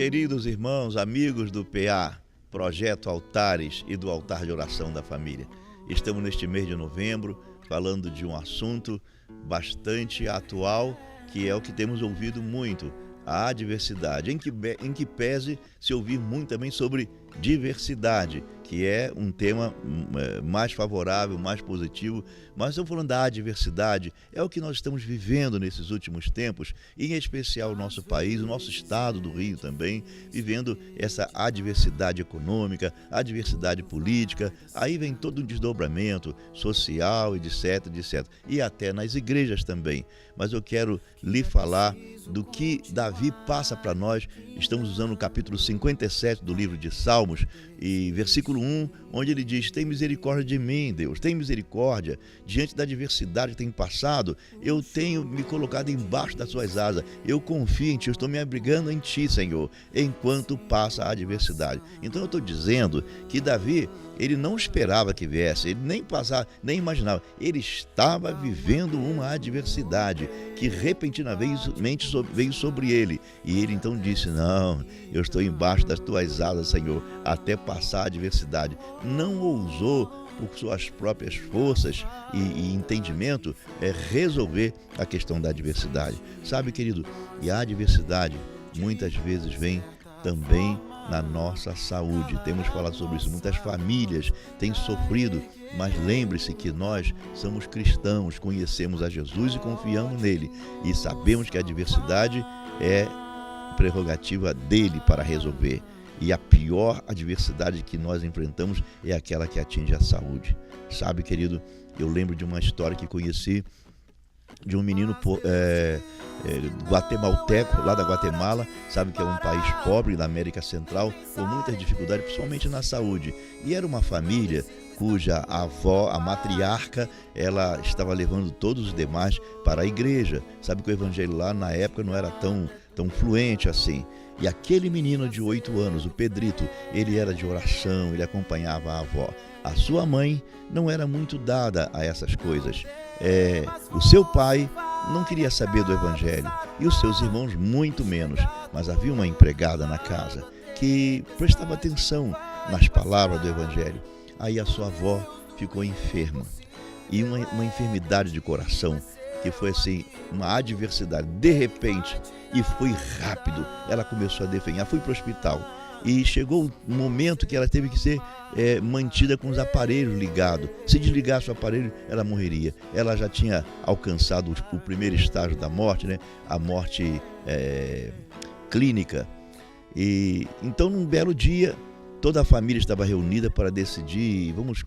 Queridos irmãos, amigos do PA, Projeto Altares e do Altar de Oração da Família. Estamos neste mês de novembro falando de um assunto bastante atual, que é o que temos ouvido muito, a adversidade, em que pese se ouvir muito também sobre diversidade, que é um tema mais favorável, mais positivo, mas estamos falando da adversidade, é o que nós estamos vivendo nesses últimos tempos, em especial o nosso país, o nosso estado do Rio também, vivendo essa adversidade econômica, adversidade política, aí vem todo um desdobramento social, etc, etc, e até nas igrejas também. Mas eu quero lhe falar do que Davi passa para nós. Estamos usando o capítulo 57 do livro de Salmos, e versículo 1, onde ele diz: tem misericórdia de mim, Deus, tem misericórdia. Diante da adversidade que tenho passado, eu tenho me colocado embaixo das suas asas, eu confio em ti, eu estou me abrigando em ti, Senhor, enquanto passa a adversidade. Então eu estou dizendo que Davi, ele não esperava que viesse, ele nem imaginava, ele estava vivendo uma adversidade que repentinamente veio sobre ele, e ele então disse: não, eu estou embaixo das tuas asas, Senhor, até passar a adversidade. Não ousou, por suas próprias forças e entendimento, resolver a questão da adversidade. Sabe, querido, e a adversidade muitas vezes vem também na nossa saúde. Temos falado sobre isso. Muitas famílias têm sofrido, mas lembre-se que nós somos cristãos, conhecemos a Jesus e confiamos nele, e sabemos que a adversidade é prerrogativa dele para resolver. E a pior adversidade que nós enfrentamos é aquela que atinge a saúde. Sabe, querido, eu lembro de uma história que conheci de um menino guatemalteco, lá da Guatemala, sabe que é um país pobre da América Central, com muitas dificuldades, principalmente na saúde. E era uma família cuja avó, a matriarca, ela estava levando todos os demais para a igreja. Sabe que o evangelho lá na época não era tão fluente assim. E aquele menino de 8 anos, o Pedrito, ele era de oração, ele acompanhava a avó. A sua mãe não era muito dada a essas coisas. O seu pai não queria saber do evangelho, e os seus irmãos muito menos. Mas havia uma empregada na casa que prestava atenção nas palavras do evangelho. Aí a sua avó ficou enferma, e uma enfermidade de coração, que foi assim, uma adversidade, de repente, e foi rápido. Ela começou a definhar, foi para o hospital, e chegou um momento que ela teve que ser mantida com os aparelhos ligados. Se desligasse o aparelho, ela morreria. Ela já tinha alcançado o primeiro estágio da morte, né? A morte clínica. E então, num belo dia, toda a família estava reunida para decidir: vamos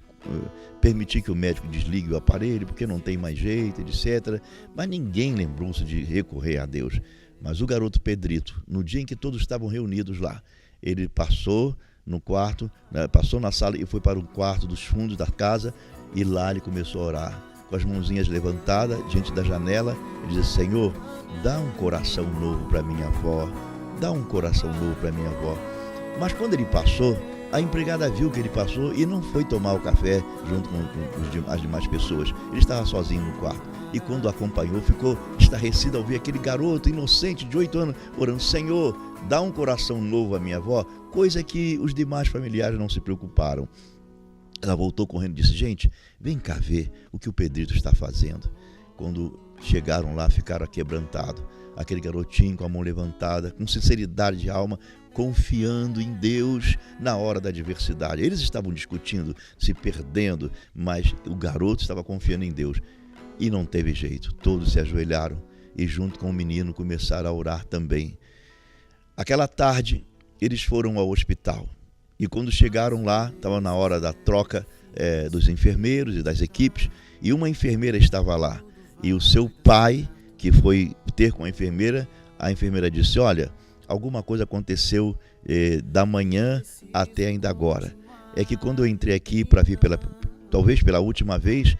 permitir que o médico desligue o aparelho, porque não tem mais jeito, etc. Mas ninguém lembrou-se de recorrer a Deus. Mas o garoto Pedrito, no dia em que todos estavam reunidos lá, ele passou no quarto, passou na sala e foi para o quarto dos fundos da casa, e lá ele começou a orar, com as mãozinhas levantadas diante da janela. Ele disse: Senhor, dá um coração novo para minha avó, dá um coração novo para minha avó. Mas quando ele passou, a empregada viu que ele passou e não foi tomar o café junto com as demais pessoas. Ele estava sozinho no quarto. E quando acompanhou, ficou estarrecido ao ver aquele garoto inocente de 8 anos orando: Senhor, dá um coração novo à minha avó, coisa que os demais familiares não se preocuparam. Ela voltou correndo e disse: gente, vem cá ver o que o Pedrito está fazendo. Quando chegaram lá, ficaram aquebrantados. Aquele garotinho com a mão levantada, com sinceridade de alma, confiando em Deus na hora da adversidade. Eles estavam discutindo, se perdendo, mas o garoto estava confiando em Deus. E não teve jeito, todos se ajoelharam e junto com o menino começaram a orar também. Aquela tarde, eles foram ao hospital, e quando chegaram lá, estava na hora da troca dos enfermeiros e das equipes, e uma enfermeira estava lá, e o seu pai, que foi ter com a enfermeira disse: olha, alguma coisa aconteceu da manhã até ainda agora. É que quando eu entrei aqui para vir talvez pela última vez,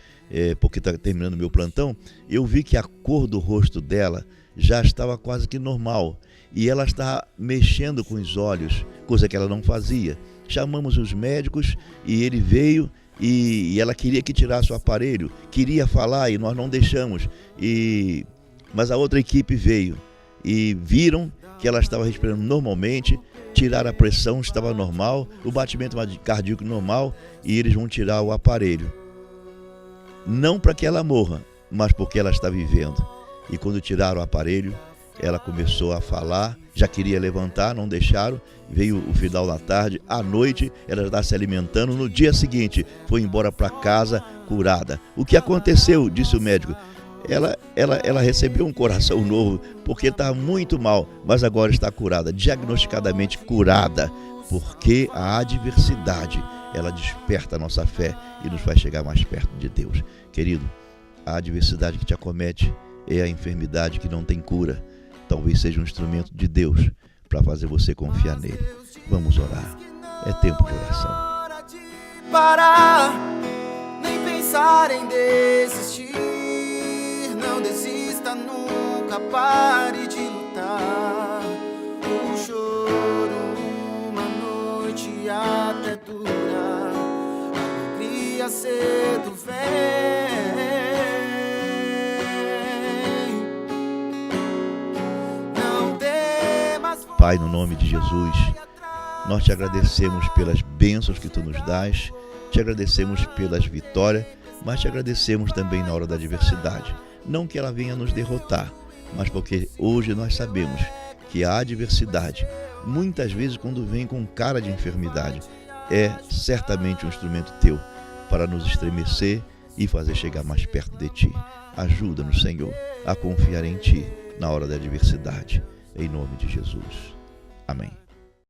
porque está terminando meu plantão, eu vi que a cor do rosto dela já estava quase que normal, e ela estava mexendo com os olhos, coisa que ela não fazia. Chamamos os médicos e ele veio, e ela queria que tirasse o aparelho, queria falar e nós não deixamos, mas a outra equipe veio e viram que ela estava respirando normalmente, tirar a pressão, estava normal, o batimento cardíaco normal, e eles vão tirar o aparelho. Não para que ela morra, mas porque ela está vivendo. E quando tiraram o aparelho, ela começou a falar, já queria levantar, não deixaram, veio o final da tarde, à noite ela já está se alimentando, no dia seguinte foi embora para casa curada. O que aconteceu? Disse o médico. Ela recebeu um coração novo, porque estava muito mal, mas agora está curada, diagnosticadamente curada, porque a adversidade, ela desperta a nossa fé e nos faz chegar mais perto de Deus. Querido, a adversidade que te acomete é a enfermidade que não tem cura. Talvez seja um instrumento de Deus para fazer você confiar nele. Vamos orar. É tempo de oração. Parar, nem pensar em desistir. Não desista nunca, pare de lutar. O choro uma noite até durar, a alegria cedo vem. Pai, no nome de Jesus, nós te agradecemos pelas bênçãos que tu nos dás, te agradecemos pelas vitórias, mas te agradecemos também na hora da adversidade. Não que ela venha nos derrotar, mas porque hoje nós sabemos que a adversidade, muitas vezes quando vem com cara de enfermidade, é certamente um instrumento teu para nos estremecer e fazer chegar mais perto de ti. Ajuda-nos, Senhor, a confiar em ti na hora da adversidade. Em nome de Jesus. Amém.